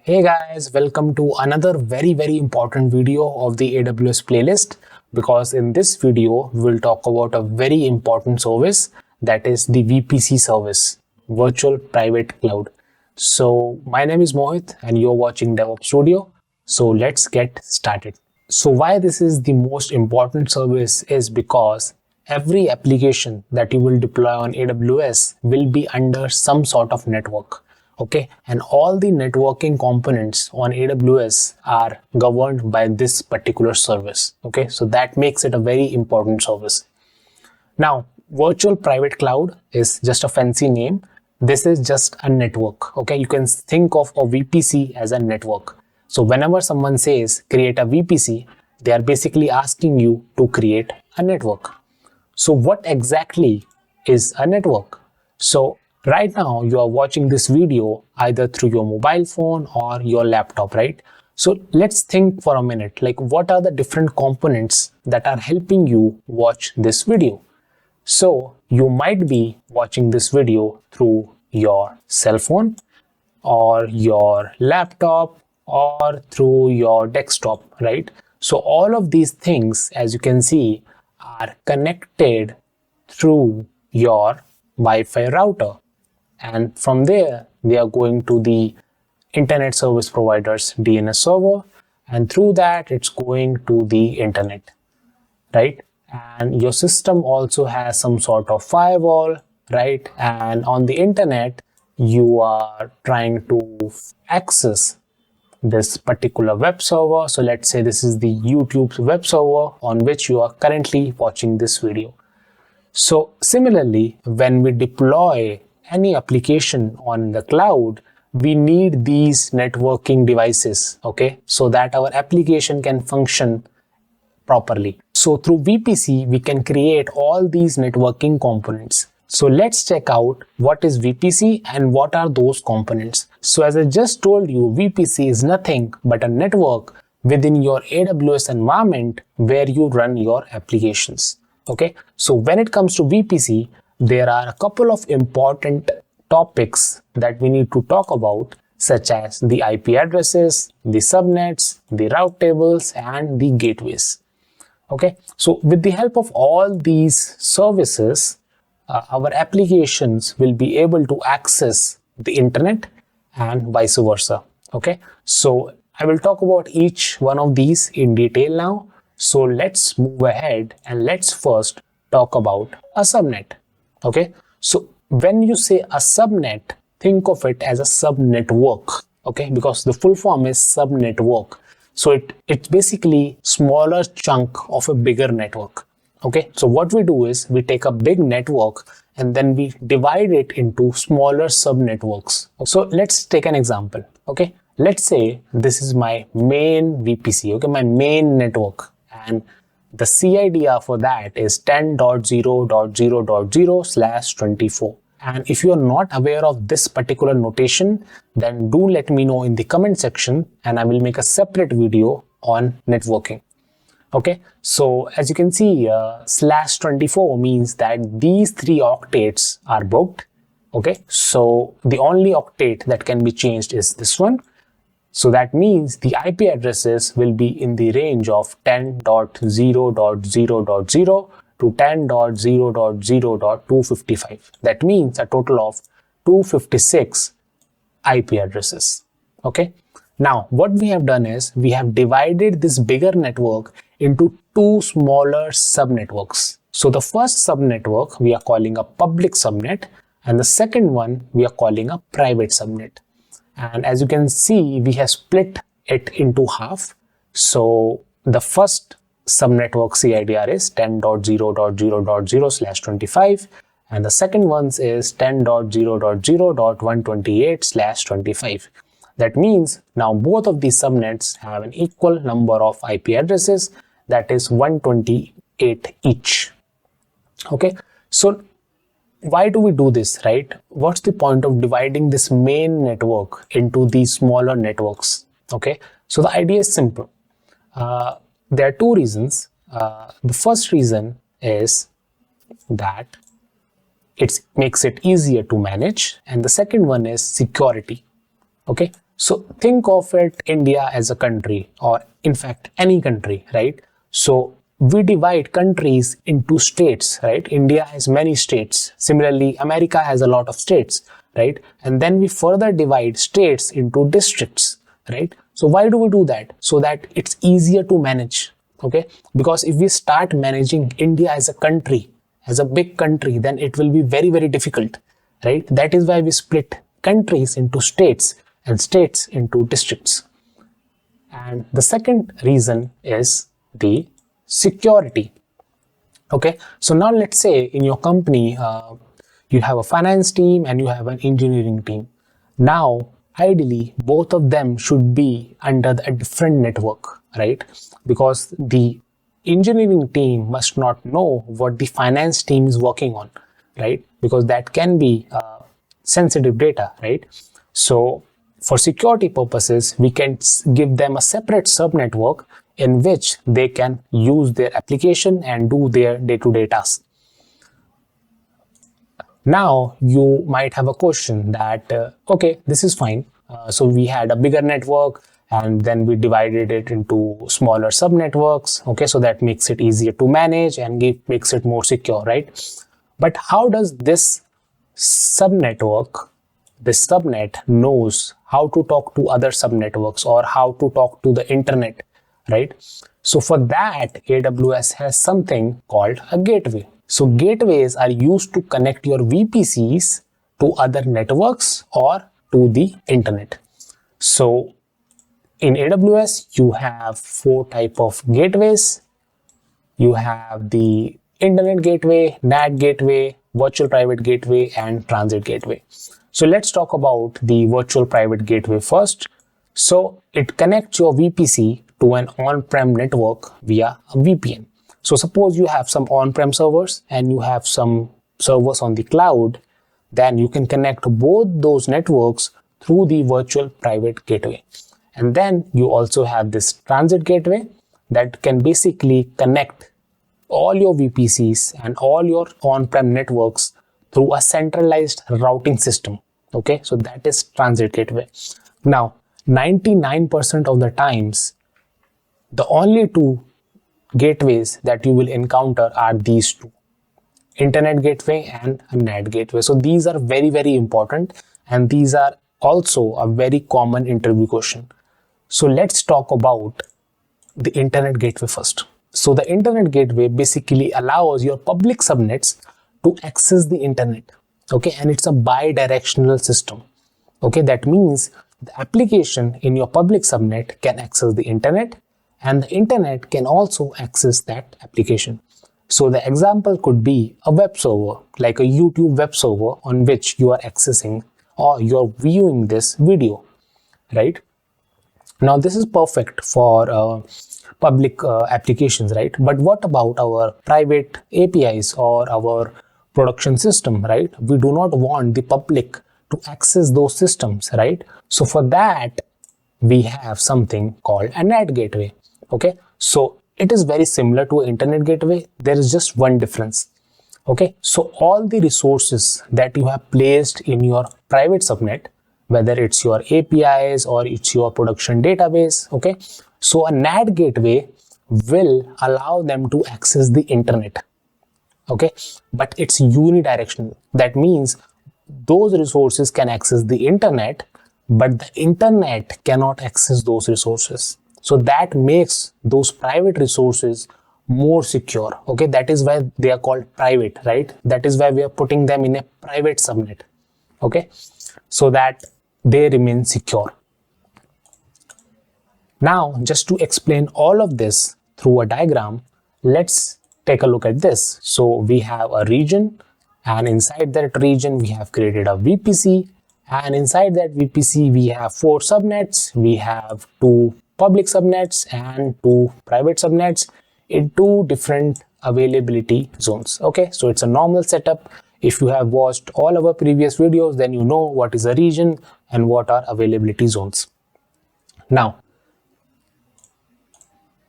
Hey guys, welcome to another very important video of the AWS playlist, because in this video we'll talk about a very important service, that is the VPC service, Virtual Private Cloud. So my name is Mohit and you're watching DevOps Studio. So let's get started. So why this is the most important service is because every application that you will deploy on AWS will be under some sort of network. Okay, and all the networking components on AWS are governed by this particular service. Okay, so that makes it a very important service. Now, virtual private cloud is just a fancy name. This is just a network. Okay, you can think of a VPC as a network. So whenever someone says create a VPC, they are basically asking you to create a network. So what exactly is a network? So right now you are watching this video either through your mobile phone or your laptop, right? So let's think for a minute, like what are the different components that are helping you watch this video? So you might be watching this video through your cell phone or your laptop or through your desktop, right? So all of these things, as you can see, are connected through your Wi-Fi router. And from there, they are going to the internet service provider's DNS server, and through that, it's going to the internet, right? And your system also has some sort of firewall, right? And on the internet, you are trying to access this particular web server. So let's say this is the YouTube's web server on which you are currently watching this video. So similarly, when we deploy any application on the cloud, we need these networking devices, okay, so that our application can function properly. So through VPC, we can create all these networking components. So let's check out what is VPC and what are those components. So as I just told you, VPC is nothing but a network within your AWS environment where you run your applications. Okay, so when it comes to VPC, there are a couple of important topics that we need to talk about, such as the IP addresses, the subnets, the route tables, and the gateways. Okay, so with the help of all these services, our applications will be able to access the internet and vice versa. Okay, so I will talk about each one of these in detail now. So let's move ahead and let's first talk about a subnet. Okay, so when you say a subnet, think of it as a subnetwork. Okay, because the full form is subnetwork. So it's basically smaller chunk of a bigger network. Okay, so what we do is we take a big network and then we divide it into smaller subnetworks. So let's take an example. Okay, let's say this is my main VPC, okay, my main network, and the CIDR for that is 10.0.0.0/24. And if you are not aware of this particular notation, then do let me know in the comment section and I will make a separate video on networking. Okay, so as you can see, /24 means that these 3 octets are booked. Okay, so the only octet that can be changed is this one. So that means the IP addresses will be in the range of 10.0.0.0 to 10.0.0.255. That means a total of 256 IP addresses. Okay. Now, what we have done is we have divided this bigger network into 2 smaller subnetworks. So the first subnetwork we are calling a public subnet, and the second one we are calling a private subnet. And as you can see, we have split it into half. So the first subnetwork CIDR is 10.0.0.0/25, and the second one is 10.0.0.128/25. That means now both of these subnets have an equal number of IP addresses, that is 128 each. Okay, so why do we do this, right? What's the point of dividing this main network into these smaller networks? Okay, so the idea is simple. There are 2 reasons. The first reason is that it makes it easier to manage, and the second one is security. Okay, So think of it India as a country, or in fact any country, right? So we divide countries into states, right? India has many states. Similarly, America has a lot of states, right? And then we further divide states into districts, right? So why do we do that? So that it's easier to manage, okay? Because if we start managing India as a country, as a big country, then it will be very, very difficult, right? That is why we split countries into states and states into districts. And the second reason is the security. Okay, so now let's say in your company, you have a finance team and you have an engineering team. Now, ideally, both of them should be under a different network, right? Because the engineering team must not know what the finance team is working on, right? Because that can be sensitive data, right? So for security purposes, we can give them a separate subnetwork in which they can use their application and do their day-to-day tasks. Now you might have a question that, okay, this is fine. So we had a bigger network and then we divided it into smaller subnetworks. Okay, so that makes it easier to manage and makes it more secure, right? But how does this subnetwork, this subnet knows how to talk to other subnetworks or how to talk to the internet, right? So for that, AWS has something called a gateway. So gateways are used to connect your VPCs to other networks or to the internet. So in AWS, you have 4 types of gateways. You have the internet gateway, NAT gateway, virtual private gateway, and transit gateway. So let's talk about the virtual private gateway first. So it connects your VPC to an on-prem network via a VPN. So suppose you have some on-prem servers and you have some servers on the cloud, then you can connect both those networks through the virtual private gateway. And then you also have this transit gateway that can basically connect all your VPCs and all your on-prem networks through a centralized routing system. Okay, so that is transit gateway. Now, 99% of the times, the only 2 gateways that you will encounter are these 2, internet gateway and a NAT gateway. So these are very, very important, and these are also a very common interview question. So let's talk about the internet gateway first. So the internet gateway basically allows your public subnets to access the internet. Okay, and it's a bi-directional system. Okay, that means the application in your public subnet can access the internet, and the internet can also access that application. So the example could be a web server, like a YouTube web server on which you are accessing or you're viewing this video, right? Now this is perfect for public applications, right? But what about our private APIs or our production system, right? We do not want the public to access those systems, right? So for that, we have something called a NAT gateway. Okay, so it is very similar to an internet gateway. There is just one difference. Okay, so all the resources that you have placed in your private subnet, whether it's your APIs or it's your production database, okay, so a NAT gateway will allow them to access the internet. Okay, but it's unidirectional. That means those resources can access the internet, but the internet cannot access those resources. So that makes those private resources more secure. Okay, that is why they are called private, right? That is why we are putting them in a private subnet. Okay, so that they remain secure. Now, just to explain all of this through a diagram, let's take a look at this. So we have a region, and inside that region, we have created a VPC, and inside that VPC, we have 4 subnets. We have 2 public subnets and 2 private subnets in 2 different availability zones. Okay, so it's a normal setup. If you have watched all our previous videos, then you know what is a region and what are availability zones. Now,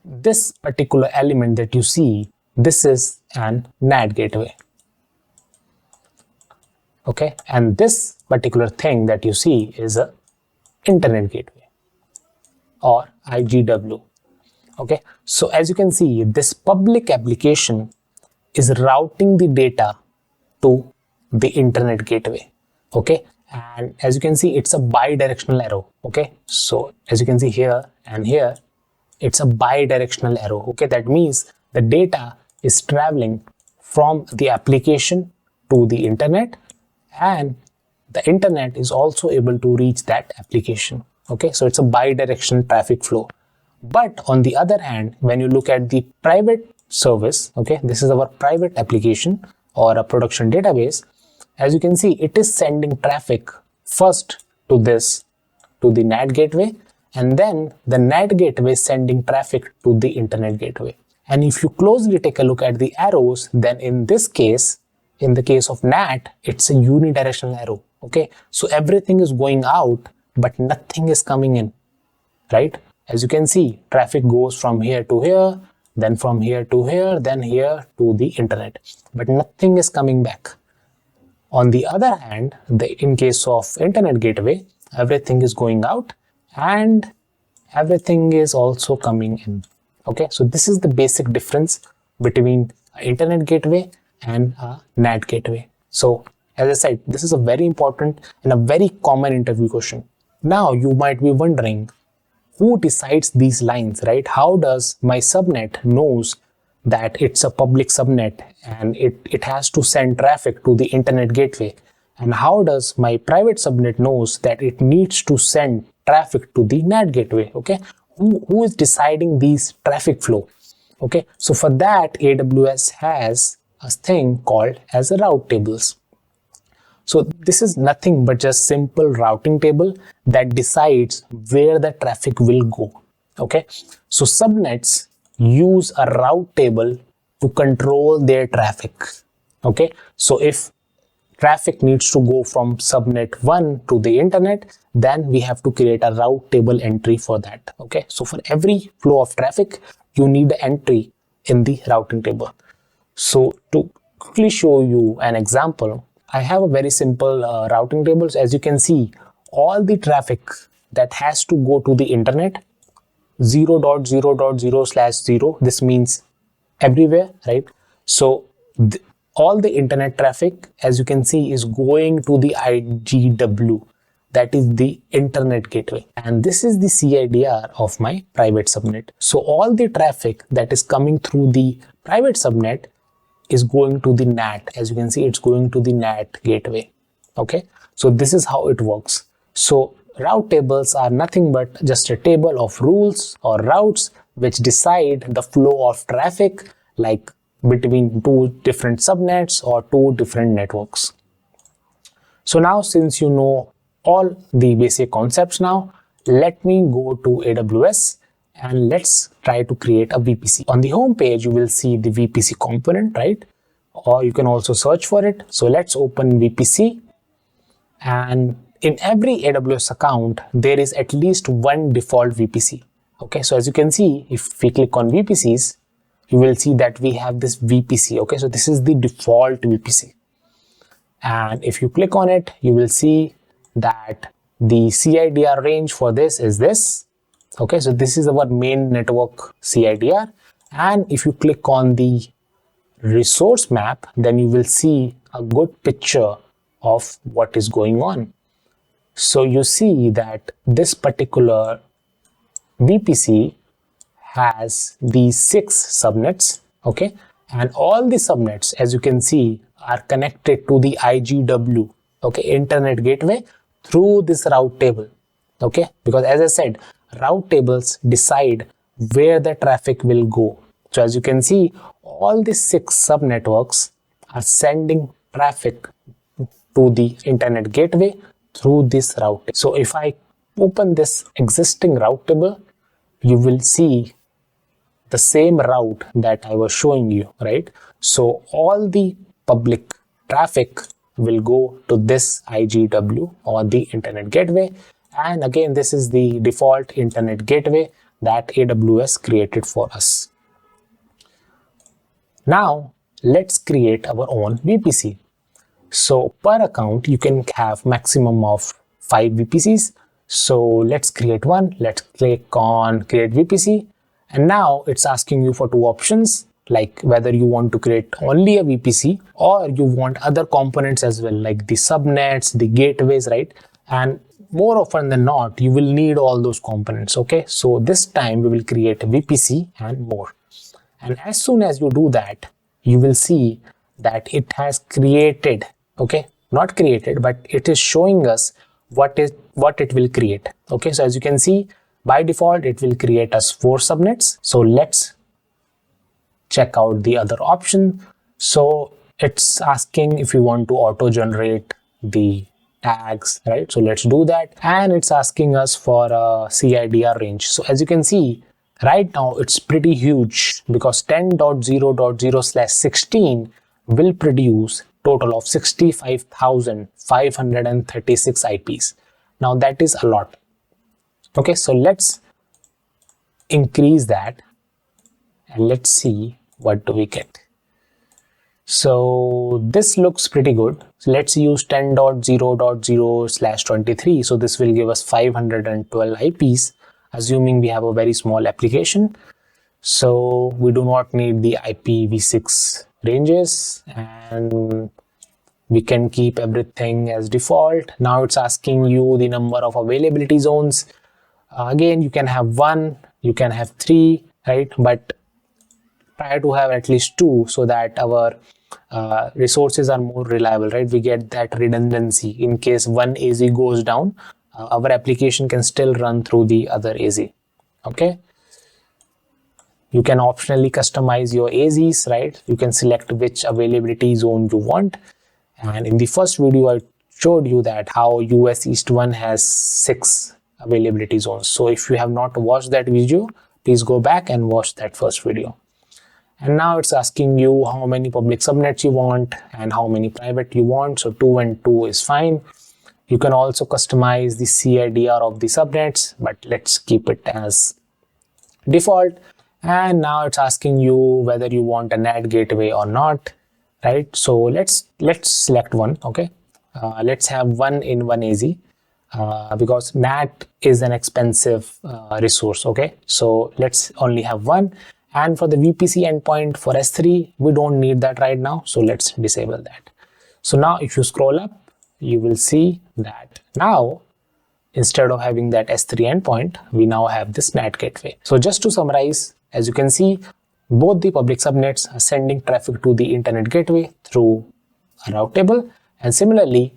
this particular element that you see, this is an NAT gateway. Okay, and this particular thing that you see is a internet gateway or IGW. Okay, so as you can see, this public application is routing the data to the internet gateway. Okay, and as you can see, it's a bi-directional arrow. Okay, so as you can see here and here, it's a bi-directional arrow. Okay, that means the data is traveling from the application to the internet, and the internet is also able to reach that application. Okay, so it's a bi-directional traffic flow. But on the other hand, when you look at the private service, okay, this is our private application or a production database. As you can see, it is sending traffic first to the NAT gateway, and then the NAT gateway is sending traffic to the internet gateway. And if you closely take a look at the arrows, then in this case, in the case of NAT, it's a unidirectional arrow. Okay, so everything is going out, but nothing is coming in, right? As you can see, traffic goes from here to here, then from here to here, then here to the internet, but nothing is coming back. On the other hand, in case of internet gateway, everything is going out and everything is also coming in. Okay, so this is the basic difference between an internet gateway and a NAT gateway. So as I said, this is a very important and a very common interview question. Now you might be wondering, who decides these lines, right? How does my subnet knows that it's a public subnet and it has to send traffic to the internet gateway? And how does my private subnet knows that it needs to send traffic to the NAT gateway? Okay, who is deciding these traffic flow? Okay, so for that, AWS has a thing called as a route tables. So this is nothing but just simple routing table that decides where the traffic will go. Okay, so subnets use a route table to control their traffic. Okay, so if traffic needs to go from subnet 1 to the internet, then we have to create a route table entry for that. Okay, so for every flow of traffic, you need the entry in the routing table. So to quickly show you an example, I have a very simple routing tables. As you can see, all the traffic that has to go to the internet 0.0.0/0, this means everywhere, right? So all the internet traffic, as you can see, is going to the IGW, that is the internet gateway, and this is the CIDR of my private subnet. So all the traffic that is coming through the private subnet is going to the NAT. As you can see, it's going to the NAT gateway. Okay, so this is how it works. So route tables are nothing but just a table of rules or routes which decide the flow of traffic, like between two different subnets or two different networks. So now, since you know all the basic concepts now, let me go to AWS and let's try to create a VPC. On the home page, you will see the VPC component, right? Or you can also search for it. So let's open VPC, and in every AWS account, there is at least one default VPC. Okay, so as you can see, if we click on VPCs, you will see that we have this VPC. Okay, so this is the default VPC. And if you click on it, you will see that the CIDR range for this is this. Okay, so this is our main network CIDR. And if you click on the resource map, then you will see a good picture of what is going on. So you see that this particular VPC has these 6 subnets. Okay, and all the subnets, as you can see, are connected to the IGW, okay, internet gateway, through this route table. Okay, because as I said, route tables decide where the traffic will go. So as you can see, all the 6 subnetworks are sending traffic to the internet gateway through this route. So if I open this existing route table, you will see the same route that I was showing you, right? So all the public traffic will go to this IGW or the internet gateway. And again, this is the default internet gateway that AWS created for us. Now let's create our own VPC. So per account, you can have maximum of 5 VPCs. So let's create one. Let's click on create VPC. And now it's asking you for two options, like whether you want to create only a VPC or you want other components as well, like the subnets, the gateways, right? And more often than not, you will need all those components. Okay, so this time we will create a VPC and more. And as soon as you do that, you will see that it has created, okay, not created, but it is showing us what it will create. Okay, so as you can see, by default it will create us 4 subnets. So let's check out the other option. So it's asking if you want to auto generate the tags, right? So let's do that. And it's asking us for a CIDR range. So as you can see, right now it's pretty huge, because 10.0.0/16 will produce total of 65,536 IPs. Now that is a lot. Okay, so let's increase that and let's see what do we get. So this looks pretty good. So let's use 10.0.0/23. So this will give us 512 IPs, assuming we have a very small application. So we do not need the IPv6 ranges, and we can keep everything as default. Now it's asking you the number of availability zones. Again, you can have 1, you can have 3, right? But try to have at least 2 so that our resources are more reliable, right? We get that redundancy. In case one AZ goes down, our application can still run through the other AZ. Okay. You can optionally customize your AZs, right? You can select which availability zone you want. And in the first video, I showed you that how US East 1 has 6 availability zones. So if you have not watched that video, please go back and watch that first video. And now it's asking you how many public subnets you want and how many private you want. So 2 and 2 is fine. You can also customize the CIDR of the subnets, but let's keep it as default. And now it's asking you whether you want a NAT gateway or not, right? So let's select one. Okay, let's have 1 in 1 AZ because NAT is an expensive resource. Okay, so let's only have 1. And for the VPC endpoint for S3, we don't need that right now, so let's disable that. So now if you scroll up, you will see that now instead of having that S3 endpoint, we now have this NAT gateway. So just to summarize, as you can see, both the public subnets are sending traffic to the internet gateway through a route table, and similarly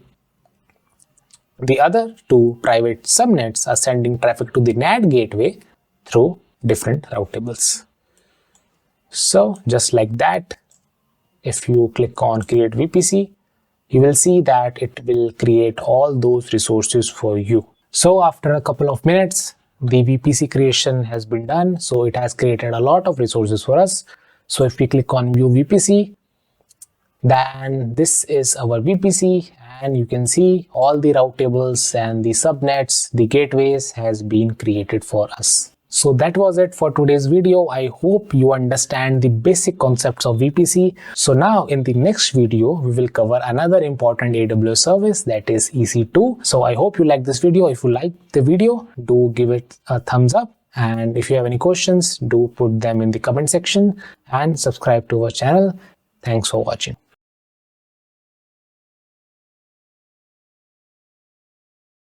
the other 2 private subnets are sending traffic to the NAT gateway through different route tables. So just like that, if you click on create VPC, you will see that it will create all those resources for you. So after a couple of minutes, the VPC creation has been done. So it has created a lot of resources for us. So if we click on view VPC, then this is our VPC, and you can see all the route tables and the subnets, the gateways has been created for us. So that was it for today's video. I hope you understand the basic concepts of VPC. So now in the next video, we will cover another important AWS service, that is EC2. So I hope you like this video. If you like the video, do give it a thumbs up. And if you have any questions, do put them in the comment section and subscribe to our channel. Thanks for watching.